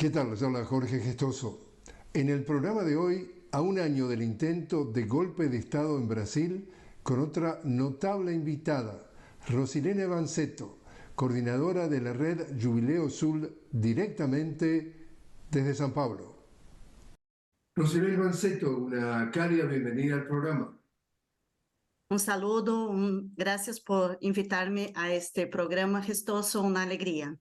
¿Qué tal? Les habla Jorge Gestoso. En el programa de hoy, a un año del intento de golpe de Estado en Brasil, con otra notable invitada, Rosilene Vanzetto, coordinadora de la red Jubileo Sul, directamente desde San Pablo. Rosilene Vanzetto, una cálida bienvenida al programa. Un saludo, gracias por invitarme a este programa gestoso, una alegría.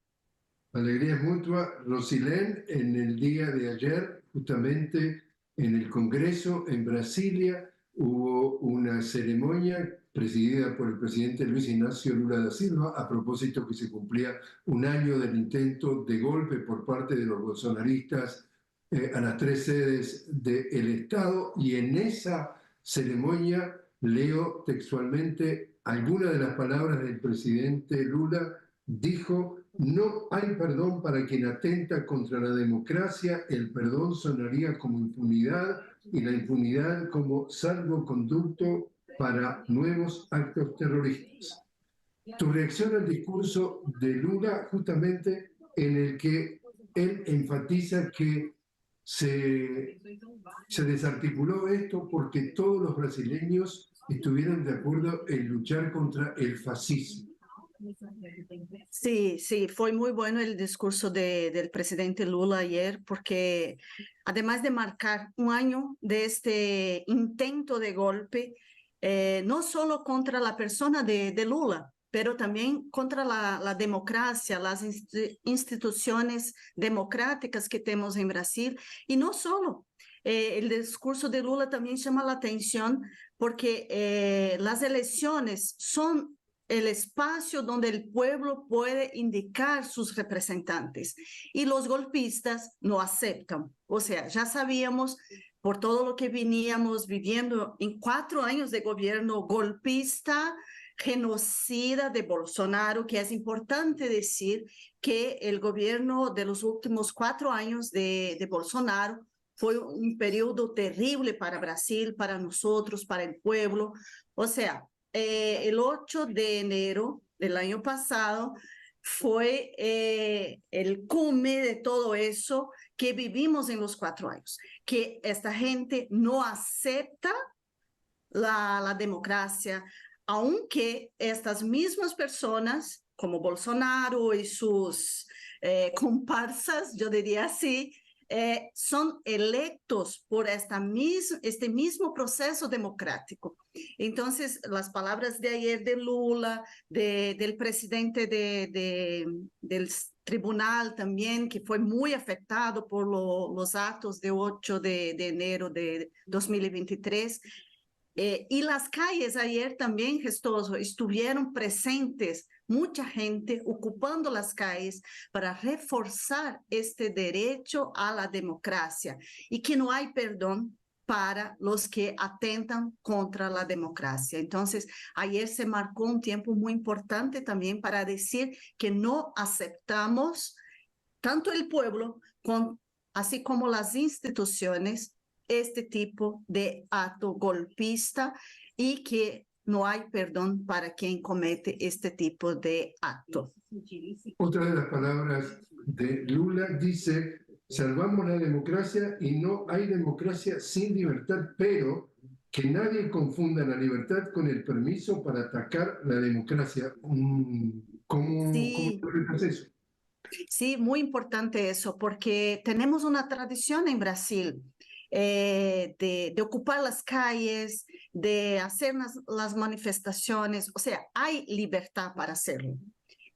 La alegría es mutua. Rosilene, en el día de ayer, justamente en el Congreso en Brasilia, hubo una ceremonia presidida por el presidente Luis Ignacio Lula da Silva, a propósito que se cumplía un año del intento de golpe por parte de los bolsonaristas a las tres sedes del Estado, y en esa ceremonia leo textualmente algunas de las palabras del presidente Lula. Dijo: no hay perdón para quien atenta contra la democracia, el perdón sonaría como impunidad y la impunidad como salvoconducto para nuevos actos terroristas. Tu reacción al discurso de Lula, justamente en el que él enfatiza que se desarticuló esto porque todos los brasileños estuvieron de acuerdo en luchar contra el fascismo. Sí, fue muy bueno el discurso del presidente Lula ayer, porque además de marcar un año de este intento de golpe, no solo contra la persona de Lula, pero también contra la democracia, las instituciones democráticas que tenemos en Brasil, y no solo. El discurso de Lula también llama la atención porque las elecciones son el espacio donde el pueblo puede indicar sus representantes, y los golpistas no aceptan. O sea, ya sabíamos por todo lo que veníamos viviendo en 4 años de gobierno golpista, genocida de Bolsonaro, que es importante decir que el gobierno de los últimos 4 años de Bolsonaro fue un periodo terrible para Brasil, para nosotros, para el pueblo. O sea, el 8 de enero del año pasado fue el culmen de todo eso que vivimos en los 4 años, que esta gente no acepta la democracia, aunque estas mismas personas, como Bolsonaro y sus comparsas, yo diría así, son electos por este mismo proceso democrático. Entonces, las palabras de ayer de Lula, del presidente del tribunal también, que fue muy afectado por los actos de 8 de enero de 2023, y las calles ayer también, Gestoso, estuvieron presentes, mucha gente ocupando las calles para reforzar este derecho a la democracia, y que no hay perdón para los que atentan contra la democracia. Entonces, ayer se marcó un tiempo muy importante también para decir que no aceptamos, tanto el pueblo así como las instituciones, este tipo de acto golpista, y que no hay perdón para quien comete este tipo de acto. Otra de las palabras de Lula dice: salvamos la democracia y no hay democracia sin libertad, pero que nadie confunda la libertad con el permiso para atacar la democracia. ¿Cómo interpretas eso? Sí, muy importante eso, porque tenemos una tradición en Brasil de ocupar las calles, de hacer las manifestaciones. O sea, hay libertad para hacerlo.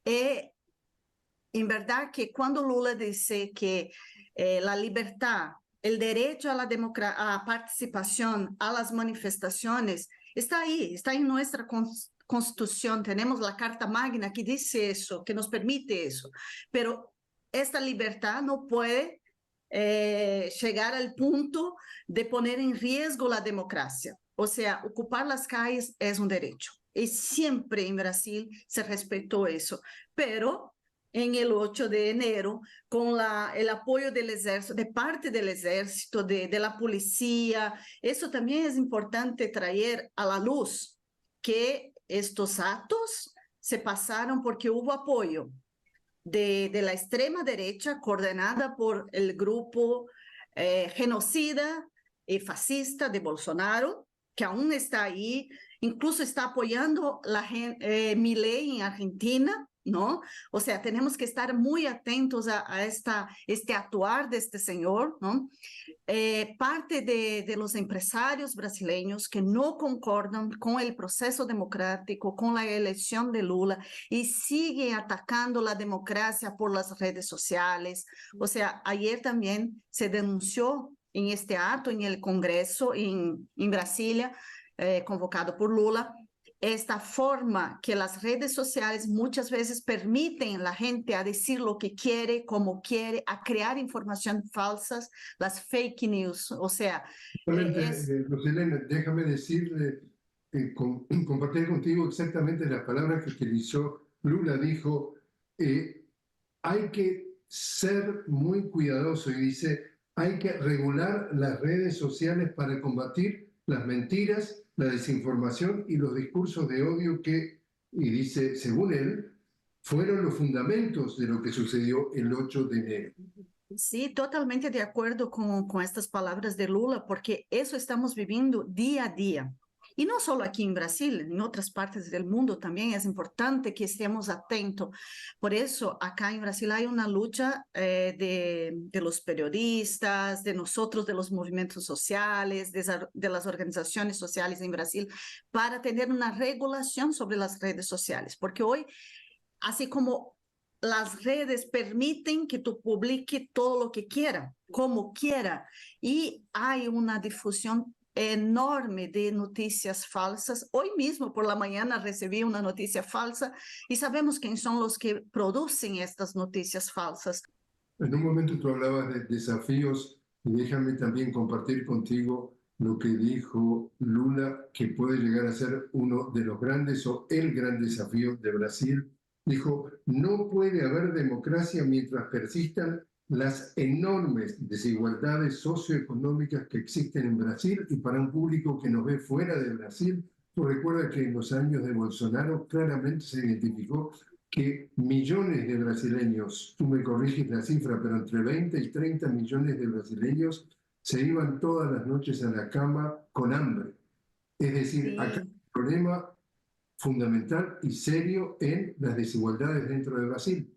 En verdad que cuando Lula dice que la libertad, el derecho a la participación, a las manifestaciones, está ahí, está en nuestra Constitución. Tenemos la Carta Magna que dice eso, que nos permite eso, pero esta libertad no puede llegar al punto de poner en riesgo la democracia. O sea, ocupar las calles es un derecho, y siempre en Brasil se respetó eso, pero en el 8 de enero, con el apoyo del ejército, de parte del ejército, de la policía, eso también es importante traer a la luz, que estos actos se pasaron porque hubo apoyo de la extrema derecha, coordinada por el grupo genocida y fascista de Bolsonaro, que aún está ahí, incluso está apoyando Milei en Argentina, ¿no? O sea, tenemos que estar muy atentos a este actuar de este señor, ¿no? Parte de los empresarios brasileños que no concordan con el proceso democrático, con la elección de Lula y siguen atacando la democracia por las redes sociales. O sea, ayer también se denunció en este acto en el Congreso en Brasilia, convocado por Lula, esta forma que las redes sociales muchas veces permiten a la gente a decir lo que quiere, como quiere, a crear información falsas, las fake news. O sea, Roselena, déjame decirle, compartir contigo exactamente las palabras que utilizó Lula. Dijo, hay que ser muy cuidadoso, y dice, hay que regular las redes sociales para combatir las mentiras, la desinformación y los discursos de odio que, y dice, según él, fueron los fundamentos de lo que sucedió el 8 de enero. sí, totalmente de acuerdo con estas palabras de Lula, porque eso estamos viviendo día a día. Y no solo aquí en Brasil, en otras partes del mundo también es importante que estemos atentos. Por eso, acá en Brasil hay una lucha de los periodistas, de nosotros, de los movimientos sociales, de las organizaciones sociales en Brasil, para tener una regulación sobre las redes sociales. Porque hoy, así como las redes permiten que tú publiques todo lo que quiera, como quiera, y hay una difusión enorme de noticias falsas. Hoy mismo por la mañana recibí una noticia falsa y sabemos quiénes son los que producen estas noticias falsas. En un momento tú hablabas de desafíos, y déjame también compartir contigo lo que dijo Lula, que puede llegar a ser uno de los grandes o el gran desafío de Brasil. Dijo, no puede haber democracia mientras persistan las enormes desigualdades socioeconómicas que existen en Brasil. Y para un público que nos ve fuera de Brasil, tú recuerdas que en los años de Bolsonaro claramente se identificó que millones de brasileños, tú me corriges la cifra, pero entre 20 y 30 millones de brasileños se iban todas las noches a la cama con hambre. Es decir, Sí. acá hay un problema fundamental y serio en las desigualdades dentro de Brasil.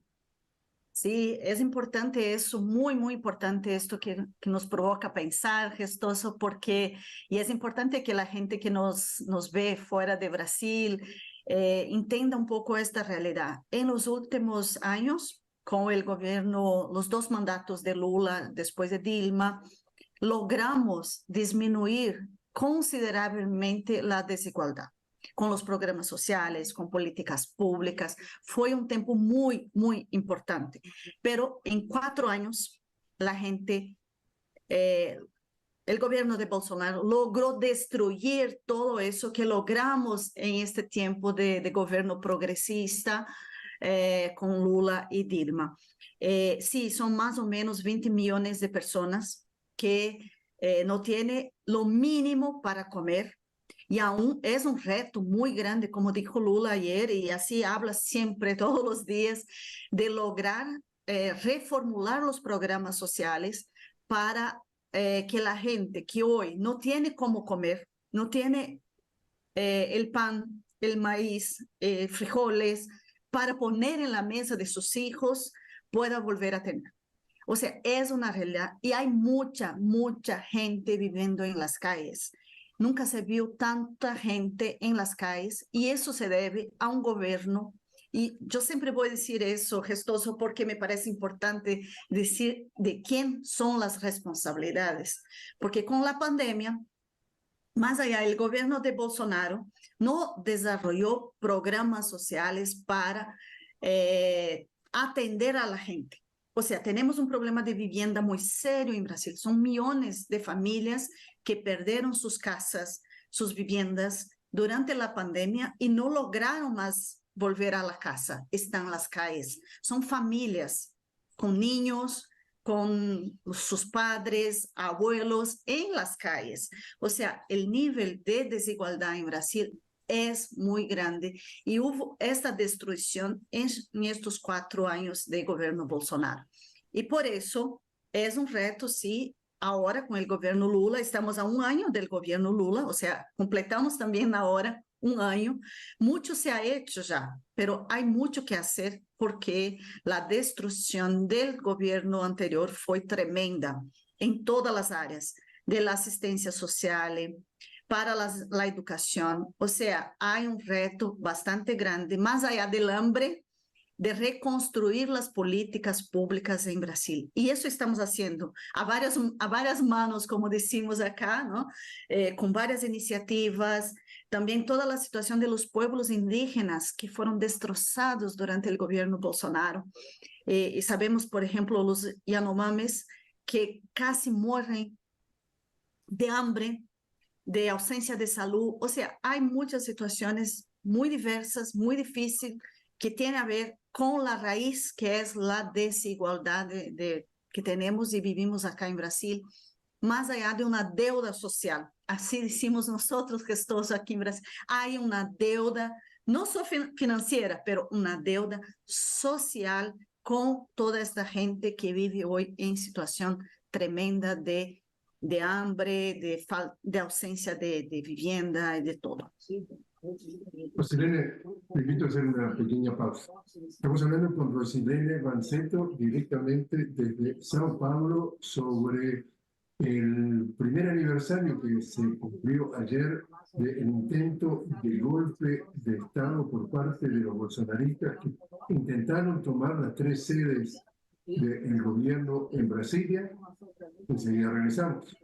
Sí, es importante eso, muy, muy importante esto que nos provoca pensar, gestoso, porque, y es importante que la gente que nos ve fuera de Brasil entienda un poco esta realidad. En los últimos años, con el gobierno, los dos mandatos de Lula, después de Dilma, logramos disminuir considerablemente la desigualdad con los programas sociales, con políticas públicas. Fue un tiempo muy, muy importante. Pero en 4 años, la gente, el gobierno de Bolsonaro logró destruir todo eso que logramos en este tiempo de gobierno progresista con Lula y Dilma. Sí, son más o menos 20 millones de personas que no tienen lo mínimo para comer. Y aún es un reto muy grande, como dijo Lula ayer, y así habla siempre, todos los días, de lograr reformular los programas sociales para que la gente que hoy no tiene cómo comer, no tiene el pan, el maíz, frijoles, para poner en la mesa de sus hijos, pueda volver a tener. O sea, es una realidad y hay mucha, mucha gente viviendo en las calles. Nunca se vio tanta gente en las calles y eso se debe a un gobierno. Y yo siempre voy a decir eso, gestoso, porque me parece importante decir de quién son las responsabilidades. Porque con la pandemia, más allá, el gobierno de Bolsonaro no desarrolló programas sociales para atender a la gente. O sea, tenemos un problema de vivienda muy serio en Brasil. Son millones de familias que perdieron sus casas, sus viviendas durante la pandemia y no lograron más volver a la casa. Están en las calles. Son familias con niños, con sus padres, abuelos en las calles. O sea, el nivel de desigualdad en Brasil es muy grande y hubo esta destrucción en estos 4 años de gobierno Bolsonaro. Y por eso es un reto, sí, ahora con el gobierno Lula, estamos a 1 año del gobierno Lula, o sea, completamos también ahora 1 año. Mucho se ha hecho ya, pero hay mucho que hacer porque la destrucción del gobierno anterior fue tremenda en todas las áreas, de la asistencia social, para la educación. O sea, hay un reto bastante grande, más allá del hambre, de reconstruir las políticas públicas en Brasil. Y eso estamos haciendo a varias manos, como decimos acá, ¿no? Con varias iniciativas. También toda la situación de los pueblos indígenas que fueron destrozados durante el gobierno Bolsonaro. Y sabemos, por ejemplo, los Yanomamis que casi mueren de hambre, de ausencia de salud. O sea, hay muchas situaciones muy diversas, muy difíciles, que tienen a ver con la raíz, que es la desigualdad que tenemos y vivimos acá en Brasil, más allá de una deuda social. Así decimos nosotros que estamos aquí en Brasil. Hay una deuda, no solo financiera, pero una deuda social con toda esta gente que vive hoy en situación tremenda de hambre, de ausencia de vivienda y de todo. Rosilene, te invito a hacer una pequeña pausa. Estamos hablando con Rosilene Vanzetto directamente desde Sao Paulo sobre el primer aniversario que se cumplió ayer del intento de golpe de Estado por parte de los bolsonaristas que intentaron tomar las 3 sedes del gobierno en Brasilia. Enseguida regresamos.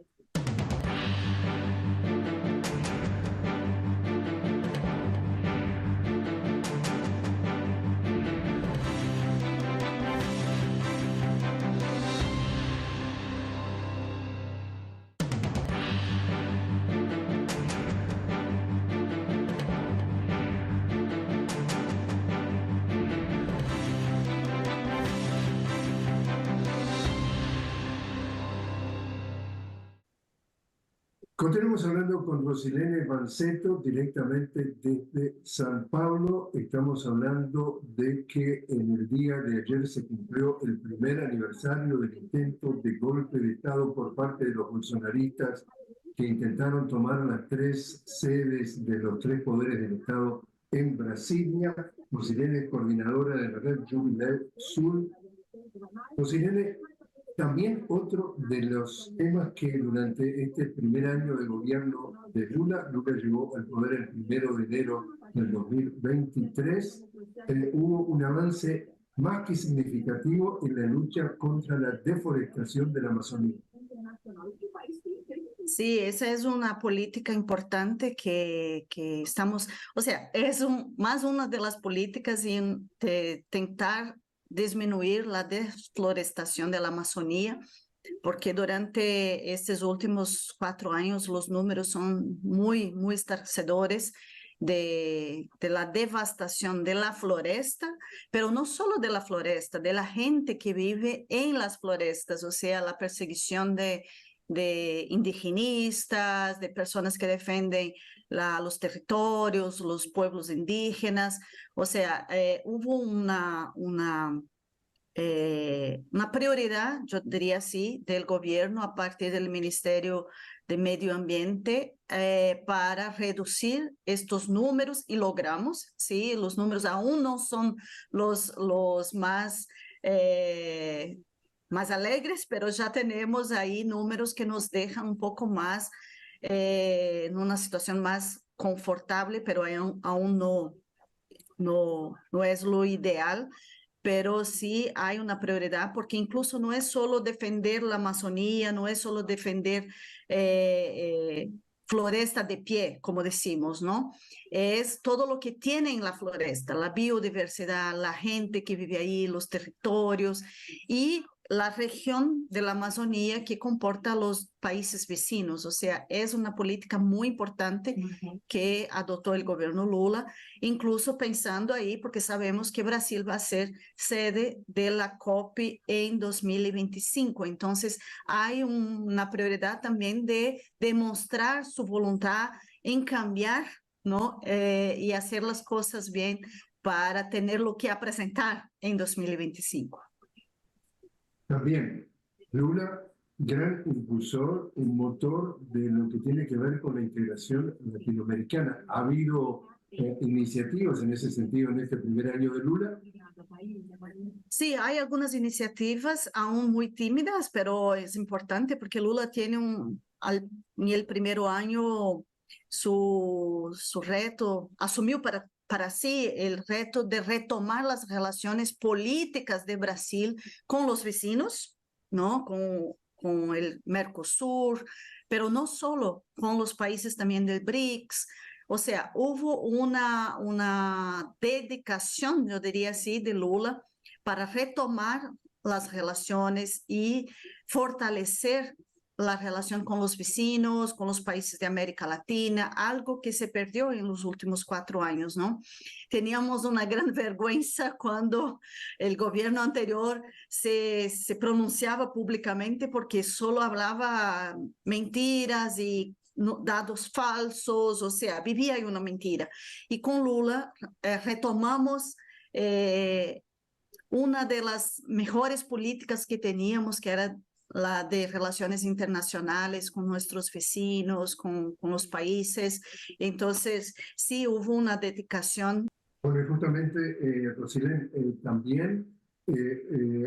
Continuamos hablando con Rosilene Vanzetto directamente desde San Pablo. Estamos hablando de que en el día de ayer se cumplió el primer aniversario del intento de golpe de Estado por parte de los bolsonaristas que intentaron tomar las 3 sedes de los 3 poderes del Estado en Brasilia. Rosilene es coordinadora de la red Jubilee Sul. Rosilene, también otro de los temas que durante este primer año de gobierno de Lula llegó al poder el 1 de enero del 2023, hubo un avance más que significativo en la lucha contra la deforestación de la Amazonía. Sí, esa es una política importante que estamos, o sea, es más una de las políticas de tentar disminuir la desflorestación de la Amazonía, porque durante estos últimos 4 años los números son muy, muy estarrecedores de la devastación de la floresta, pero no solo de la floresta, de la gente que vive en las florestas, o sea, la perseguición de indigenistas, de personas que defienden los territorios, los pueblos indígenas. O sea, hubo una prioridad, yo diría así, del gobierno a partir del Ministerio de Medio Ambiente para reducir estos números y logramos, ¿sí? Los números aún no son los más... más alegres, pero ya tenemos ahí números que nos dejan un poco más en una situación más confortable, pero aún no es lo ideal, pero sí hay una prioridad, porque incluso no es solo defender la Amazonía, no es solo defender floresta de pie, como decimos, ¿no? Es todo lo que tiene en la floresta, la biodiversidad, la gente que vive ahí, los territorios y la región de la Amazonía que comporta a los países vecinos. O sea, es una política muy importante que adoptó el gobierno Lula, incluso pensando ahí, porque sabemos que Brasil va a ser sede de la COP en 2025. Entonces, hay una prioridad también de demostrar su voluntad en cambiar, ¿no? Y hacer las cosas bien para tener lo que presentar en 2025. También, Lula, gran impulsor, un motor de lo que tiene que ver con la integración latinoamericana. ¿Ha habido iniciativas en ese sentido en este primer año de Lula? Sí, hay algunas iniciativas aún muy tímidas, pero es importante porque Lula tiene en el primer año su reto, asumió para sí el reto de retomar las relaciones políticas de Brasil con los vecinos, ¿no? Con el Mercosur, pero no solo con los países también del BRICS. O sea, hubo una dedicación, yo diría así, de Lula para retomar las relaciones y fortalecer la relación con los vecinos, con los países de América Latina, algo que se perdió en los últimos 4 años, ¿no? Teníamos una gran vergüenza cuando el gobierno anterior se pronunciaba públicamente porque solo hablaba mentiras y dados falsos, o sea, vivía en una mentira. Y con Lula retomamos una de las mejores políticas que teníamos, que era la de relaciones internacionales con nuestros vecinos, con los países. Entonces, sí hubo una dedicación. Porque justamente, Rosilén, también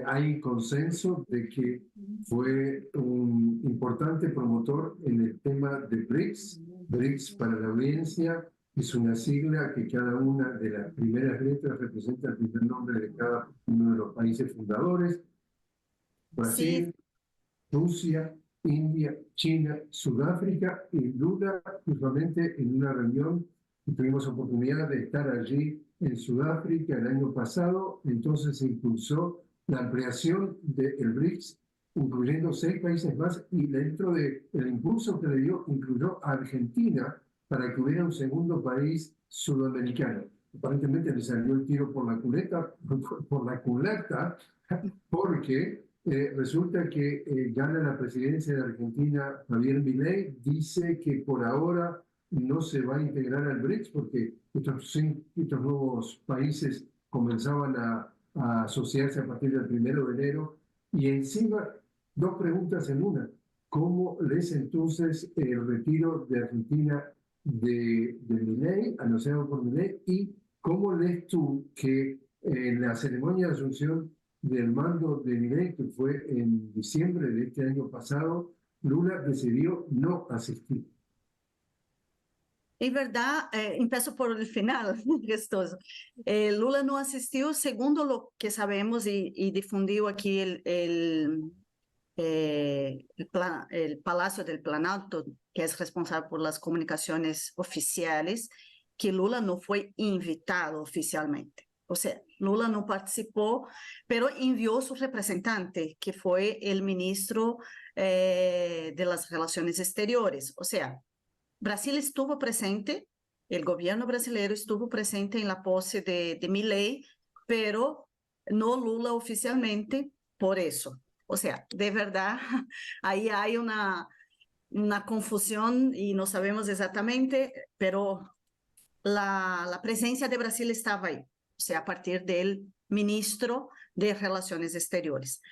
hay consenso de que fue un importante promotor en el tema de BRICS. BRICS, para la audiencia, es una sigla que cada una de las primeras letras representa el primer nombre de cada uno de los países fundadores. Sí, Brasil, Rusia, India, China, Sudáfrica y Lula, justamente en una reunión y tuvimos oportunidad de estar allí en Sudáfrica el año pasado. Entonces se impulsó la ampliación del BRICS, incluyendo 6 países más, y dentro del impulso que le dio, incluyó a Argentina para que hubiera un segundo país sudamericano. Aparentemente le salió el tiro por la culata, porque resulta que gana la presidencia de Argentina Javier Milei, dice que por ahora no se va a integrar al BRICS porque estos nuevos países comenzaban a asociarse a partir del 1 de enero. Y encima, 2 preguntas en una. ¿Cómo lees entonces el retiro de Argentina de Milei, anunciado por Milei? ¿Y cómo lees tú que en la ceremonia de asunción del mando de Milei, que fue en diciembre de este año pasado, Lula decidió no asistir? en verdad, empiezo por el final, gestoso. Lula no asistió, segundo lo que sabemos y difundió aquí el Palacio del Planalto, que es responsable por las comunicaciones oficiales, que Lula no fue invitado oficialmente. O sea, Lula no participó, pero envió su representante, que fue el ministro de las Relaciones Exteriores. O sea, Brasil estuvo presente, el gobierno brasileño estuvo presente en la pose de Milei, pero no Lula oficialmente por eso. O sea, de verdad, ahí hay una confusión y no sabemos exactamente, pero la presencia de Brasil estaba ahí, o sea, a partir del ministro de Relaciones Exteriores.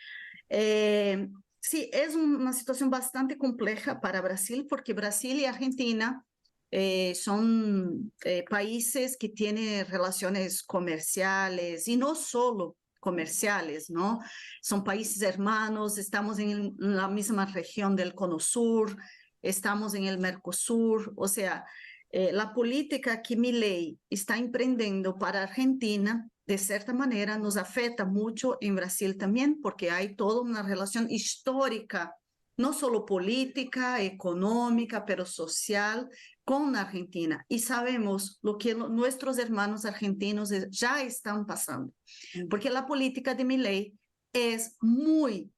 Sí, es una situación bastante compleja para Brasil, porque Brasil y Argentina son países que tienen relaciones comerciales y no solo comerciales, ¿no? Son países hermanos, estamos en la misma región del Cono Sur, estamos en el Mercosur, o sea, la política que Milei está emprendiendo para Argentina, de cierta manera, nos afecta mucho en Brasil también, porque hay toda una relación histórica, no solo política, económica, pero social con Argentina. Y sabemos lo que nuestros hermanos argentinos ya están pasando, porque la política de Milei es muy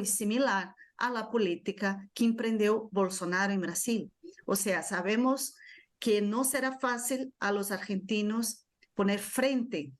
similar a la política que emprendió Bolsonaro en Brasil. O sea, sabemos que no será fácil a los argentinos poner frente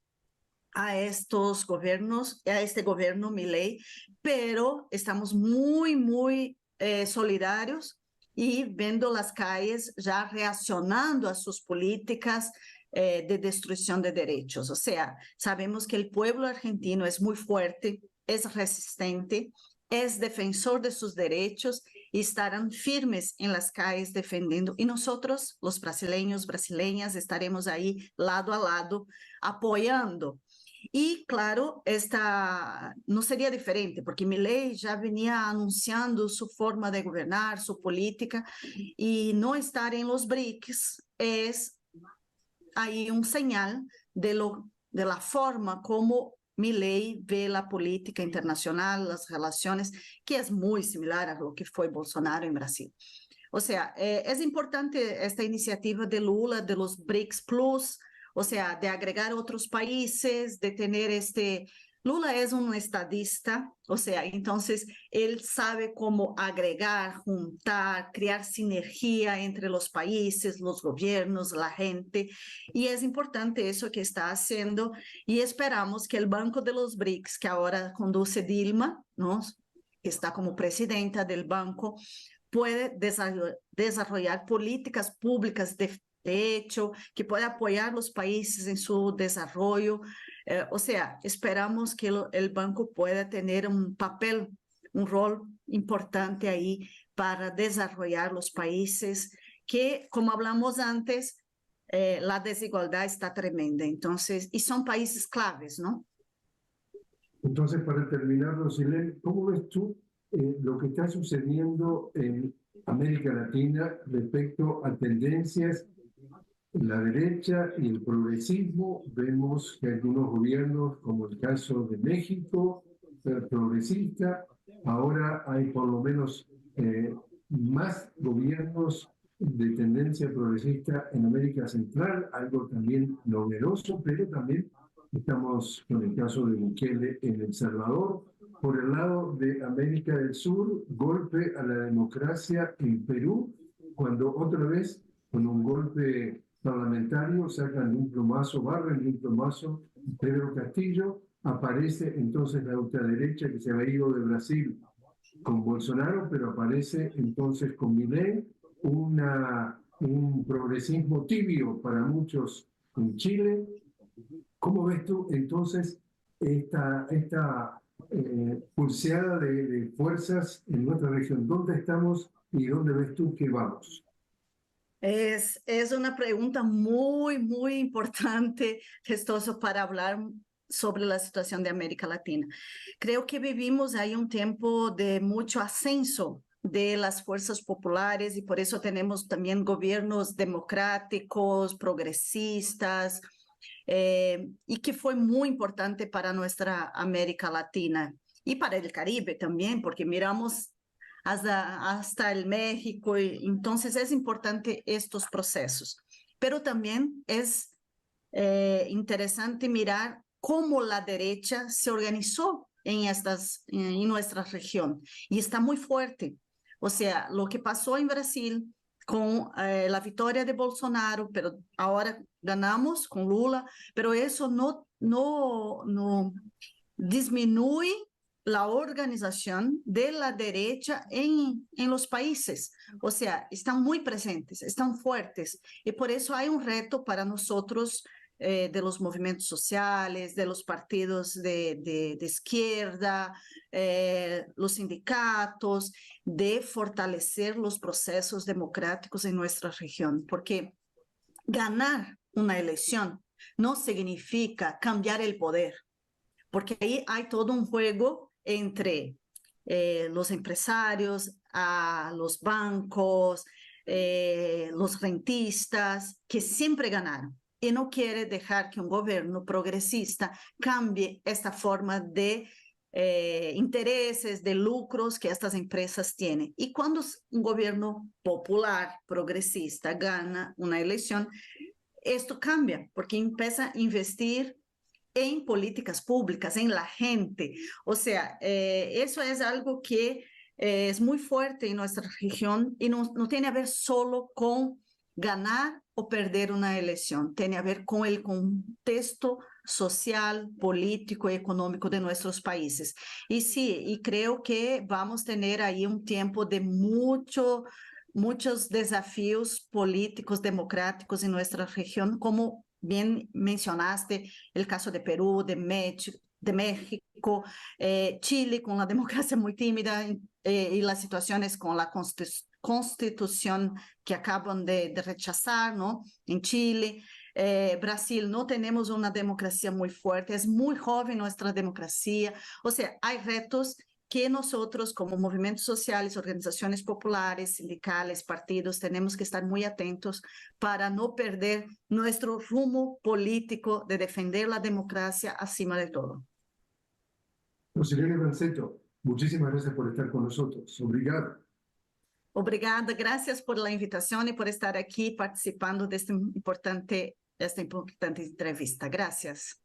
a estos gobiernos, a este gobierno Milei, pero estamos muy solidarios y viendo las calles ya reaccionando a sus políticas de destrucción de derechos. O sea, sabemos que el pueblo argentino es muy fuerte, es resistente, es defensor de sus derechos y estarán firmes en las calles defendiendo. Y nosotros, los brasileños, brasileñas, estaremos ahí lado a lado apoyando. Y claro, esta no sería diferente, porque Milei ya venía anunciando su forma de gobernar, su política, y no estar en los BRICS es ahí un señal de la forma como Milei ve la política internacional, las relaciones, que es muy similar a lo que fue Bolsonaro en Brasil. O sea, es importante esta iniciativa de Lula, de los BRICS Plus, o sea, de agregar otros países, de tener este... Lula es un estadista, o sea, entonces él sabe cómo agregar, juntar, crear sinergia entre los países, los gobiernos, la gente, y es importante eso que está haciendo, y esperamos que el Banco de los BRICS, que ahora conduce Dilma, ¿no?, que está como presidenta del banco, puede desarrollar políticas públicas de hecho, que puede apoyar los países en su desarrollo. O sea, esperamos que el banco pueda tener un papel, un rol importante ahí para desarrollar los países que, como hablamos antes, la desigualdad está tremenda. Entonces, y son países claves, ¿no? Entonces, para terminar, Rosilén, ¿cómo ves tú lo que está sucediendo en América Latina respecto a tendencias en la derecha y el progresismo? Vemos que algunos gobiernos, como el caso de México, progresista, ahora hay por lo menos más gobiernos de tendencia progresista en América Central, algo también novedoso, pero también estamos con el caso de Bukele en El Salvador. Por el lado de América del Sur, golpe a la democracia en Perú, cuando otra vez, con un golpe parlamentario, sacan un plumazo, barren un plumazo Pedro Castillo, aparece entonces la ultraderecha que se había ido de Brasil con Bolsonaro, pero aparece entonces con Milei, un progresismo tibio para muchos en Chile. ¿Cómo ves tú entonces esta pulseada de fuerzas en nuestra región? ¿Dónde estamos y dónde ves tú que vamos? Es una pregunta muy, muy importante, Gestoso, para hablar sobre la situación de América Latina. Creo que vivimos ahí un tiempo de mucho ascenso de las fuerzas populares y por eso tenemos también gobiernos democráticos, progresistas, y que fue muy importante para nuestra América Latina y para el Caribe también, porque miramos hasta el México, y entonces es importante estos procesos. Pero también es interesante mirar cómo la derecha se organizó en nuestra región y está muy fuerte. O sea, lo que pasó en Brasil con la victoria de Bolsonaro, pero ahora ganamos con Lula, pero eso no disminuye la organización de la derecha en los países. O sea, están muy presentes, están fuertes. Y por eso hay un reto para nosotros de los movimientos sociales, de los partidos de izquierda, los sindicatos, de fortalecer los procesos democráticos en nuestra región. Porque ganar una elección no significa cambiar el poder, porque ahí hay todo un juego entre los empresarios, los bancos, los rentistas, que siempre ganaron. Y no quiere dejar que un gobierno progresista cambie esta forma de intereses, de lucros que estas empresas tienen. Y cuando un gobierno popular, progresista, gana una elección, esto cambia, porque empieza a investir en políticas públicas, en la gente. O sea, eso es algo que es muy fuerte en nuestra región y no tiene a ver solo con ganar o perder una elección, tiene a ver con el contexto social, político y económico de nuestros países. Y sí, y creo que vamos a tener ahí un tiempo de mucho muchos desafíos políticos, democráticos en nuestra región, como bien mencionaste, el caso de Perú, de México, Chile con la democracia muy tímida y las situaciones con la constitución que acaban de rechazar, ¿no? En Chile. Brasil, no tenemos una democracia muy fuerte, es muy joven nuestra democracia, o sea, hay retos que nosotros como movimientos sociales, organizaciones populares, sindicales, partidos, tenemos que estar muy atentos para no perder nuestro rumbo político de defender la democracia acima de todo. Rosilene Vanzeto, muchísimas gracias por estar con nosotros. Obrigado. Obrigada, gracias por la invitación y por estar aquí participando de esta importante entrevista. Gracias.